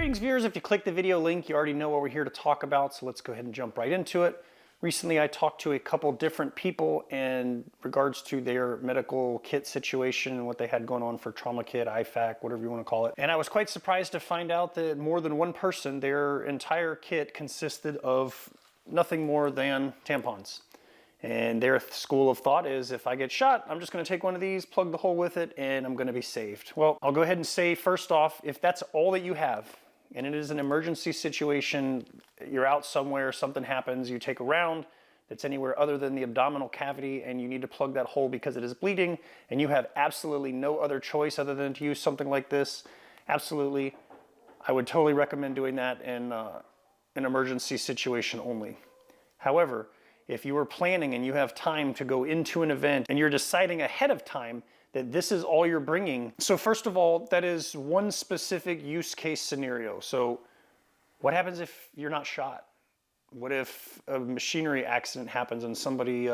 Greetings viewers, if you click the video link, you already know what we're here to talk about, so let's go ahead and jump right into it. Recently I talked to a couple different people in regards to their medical kit situation and what they had going on for trauma kit, IFAC, whatever you want to call it. And I was quite surprised to find out that more than one person, their entire kit consisted of nothing more than tampons. And their school of thought is, if I get shot, I'm just going to take one of these, plug the hole with it, and I'm going to be saved. Well, I'll go ahead and say first off, if that's all that you have, and it is an emergency situation, you're out somewhere, something happens, you take a round that's anywhere other than the abdominal cavity, and you need to plug that hole because it is bleeding, and you have absolutely no other choice other than to use something like this, absolutely, I would totally recommend doing that in an emergency situation only. However, if you are planning and you have time to go into an event and you're deciding ahead of time that this is all you're bringing. So first of all, that is one specific use case scenario. So what happens if you're not shot? What if a machinery accident happens and somebody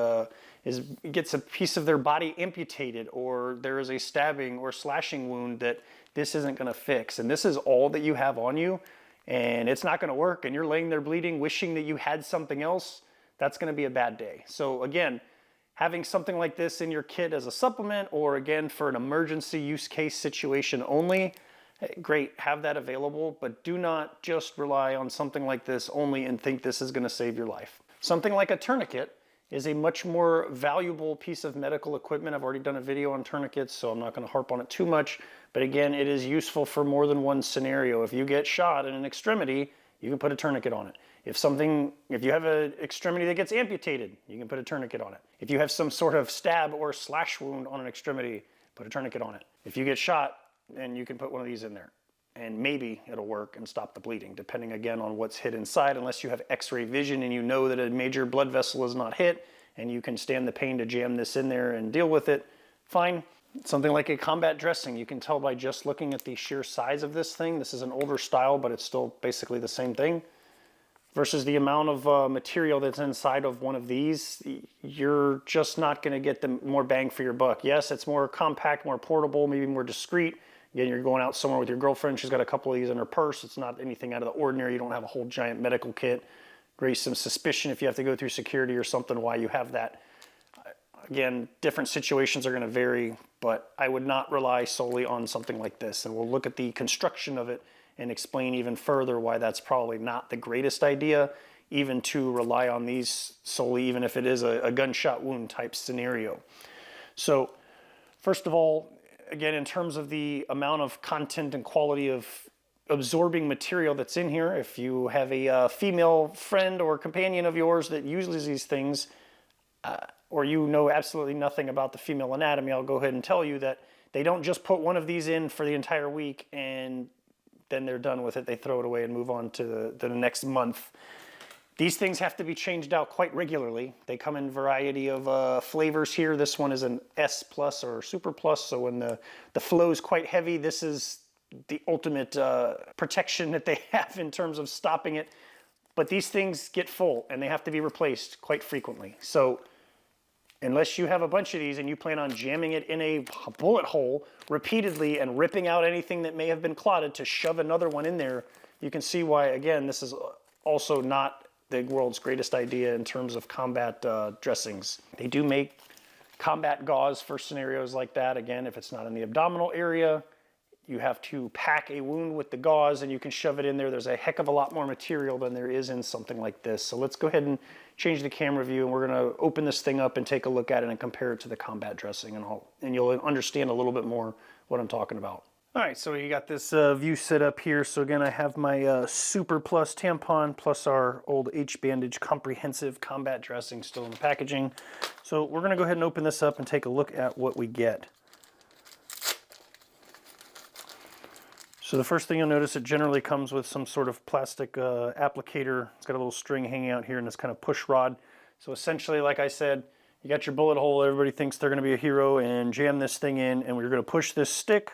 gets a piece of their body amputated, or there is a stabbing or slashing wound that this isn't gonna fix, and this is all that you have on you, and it's not gonna work, and you're laying there bleeding, wishing that you had something else, that's gonna be a bad day. So again, having something like this in your kit as a supplement, or again for an emergency use case situation only, great, have that available, but do not just rely on something like this only and think this is gonna save your life. Something like a tourniquet is a much more valuable piece of medical equipment. I've already done a video on tourniquets, so I'm not gonna harp on it too much, but again, it is useful for more than one scenario. If you get shot in an extremity, you can put a tourniquet on it. If you have an extremity that gets amputated, you can put a tourniquet on it. If you have some sort of stab or slash wound on an extremity, put a tourniquet on it. If you get shot, then you can put one of these in there. And maybe it'll work and stop the bleeding, depending again on what's hit inside, unless you have x-ray vision and you know that a major blood vessel is not hit, and you can stand the pain to jam this in there and deal with it, fine. Something like a combat dressing, you can tell by just looking at the sheer size of this thing. This is an older style, but it's still basically the same thing. Versus the amount of material that's inside of one of these, you're just not gonna get the more bang for your buck. Yes, it's more compact, more portable, maybe more discreet. Again, you're going out somewhere with your girlfriend, she's got a couple of these in her purse. It's not anything out of the ordinary. You don't have a whole giant medical kit. Raise some suspicion if you have to go through security or something why you have that. Again, different situations are gonna vary, but I would not rely solely on something like this. And we'll look at the construction of it and explain even further why that's probably not the greatest idea, even to rely on these solely, even if it is a gunshot wound type scenario. So first of all, again, in terms of the amount of content and quality of absorbing material that's in here, if you have a female friend or companion of yours that uses these things, or you know absolutely nothing about the female anatomy, I'll go ahead and tell you that they don't just put one of these in for the entire week and then they're done with it. They throw it away and move on to the next month. These things have to be changed out quite regularly. They come in a variety of flavors here. This one is an S plus or super plus, so when the flow is quite heavy, this is the ultimate protection that they have in terms of stopping it. But these things get full and they have to be replaced quite frequently. So unless you have a bunch of these and you plan on jamming it in a bullet hole repeatedly and ripping out anything that may have been clotted to shove another one in there, you can see why, again, this is also not the world's greatest idea in terms of combat dressings. They do make combat gauze for scenarios like that. Again, if it's not in the abdominal area, you have to pack a wound with the gauze and you can shove it in there. There's a heck of a lot more material than there is in something like this. So let's go ahead and change the camera view, and we're gonna open this thing up and take a look at it and compare it to the combat dressing, and you'll understand a little bit more what I'm talking about. All right, so you got this view set up here. So again, I have my Super Plus tampon plus our old H-Bandage Comprehensive Combat Dressing still in the packaging. So we're gonna go ahead and open this up and take a look at what we get. So the first thing you'll notice, it generally comes with some sort of plastic applicator. It's got a little string hanging out here and this kind of push rod. So essentially, like I said, you got your bullet hole, everybody thinks they're gonna be a hero, and jam this thing in, and we're gonna push this stick,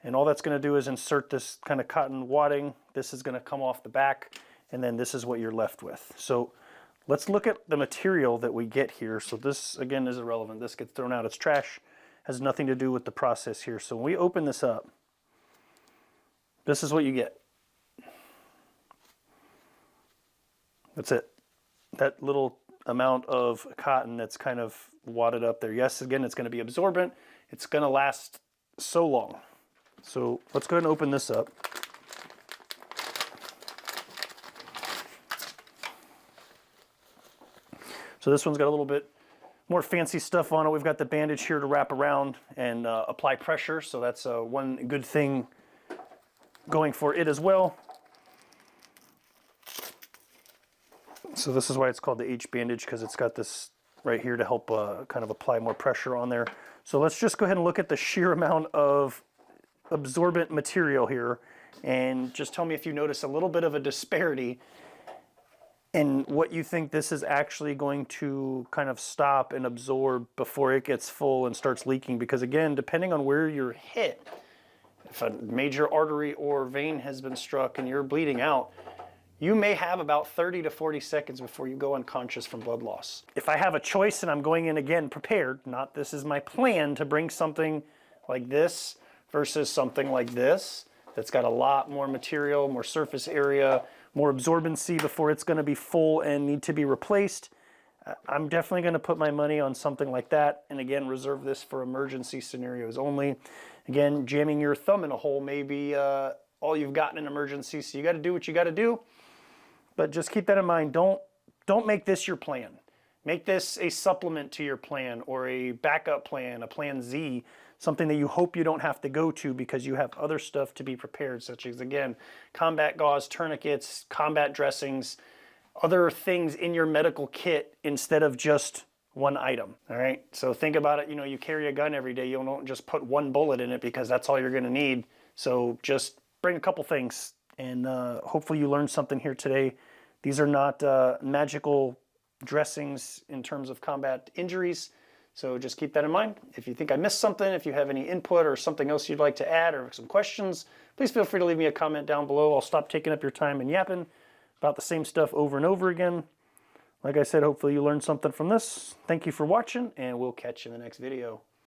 and all that's gonna do is insert this kind of cotton wadding. This is gonna come off the back, and then this is what you're left with. So let's look at the material that we get here. So this, again, is irrelevant. This gets thrown out, it's trash. Has nothing to do with the process here. So when we open this up, this is what you get. That's it. That little amount of cotton that's kind of wadded up there. Yes, again, it's going to be absorbent. It's going to last so long. So let's go ahead and open this up. So this one's got a little bit more fancy stuff on it. We've got the bandage here to wrap around and apply pressure. So that's one good thing going for it as well. So this is why it's called the H bandage, because it's got this right here to help kind of apply more pressure on there. So let's just go ahead and look at the sheer amount of absorbent material here and just tell me if you notice a little bit of a disparity in what you think this is actually going to kind of stop and absorb before it gets full and starts leaking. Because again, depending on where you're hit, if a major artery or vein has been struck and you're bleeding out, you may have about 30 to 40 seconds before you go unconscious from blood loss. If I have a choice and I'm going in again prepared, not this is my plan to bring something like this versus something like this that's got a lot more material, more surface area, more absorbency before it's going to be full and need to be replaced, I'm definitely going to put my money on something like that. And again, reserve this for emergency scenarios only. Again, jamming your thumb in a hole may be all you've got in an emergency, so you got to do what you got to do. But just keep that in mind. Don't make this your plan. Make this a supplement to your plan or a backup plan, a plan Z, something that you hope you don't have to go to because you have other stuff to be prepared, such as, again, combat gauze, tourniquets, combat dressings, other things in your medical kit instead of just one item, all right? So think about it, you carry a gun every day. You don't just put one bullet in it because that's all you're gonna need. So just bring a couple things, and hopefully you learned something here today. These are not magical dressings in terms of combat injuries. So just keep that in mind. If you think I missed something, if you have any input or something else you'd like to add or some questions, please feel free to leave me a comment down below. I'll stop taking up your time and yapping about the same stuff over and over again. Like I said, hopefully you learned something from this. Thank you for watching, and we'll catch you in the next video.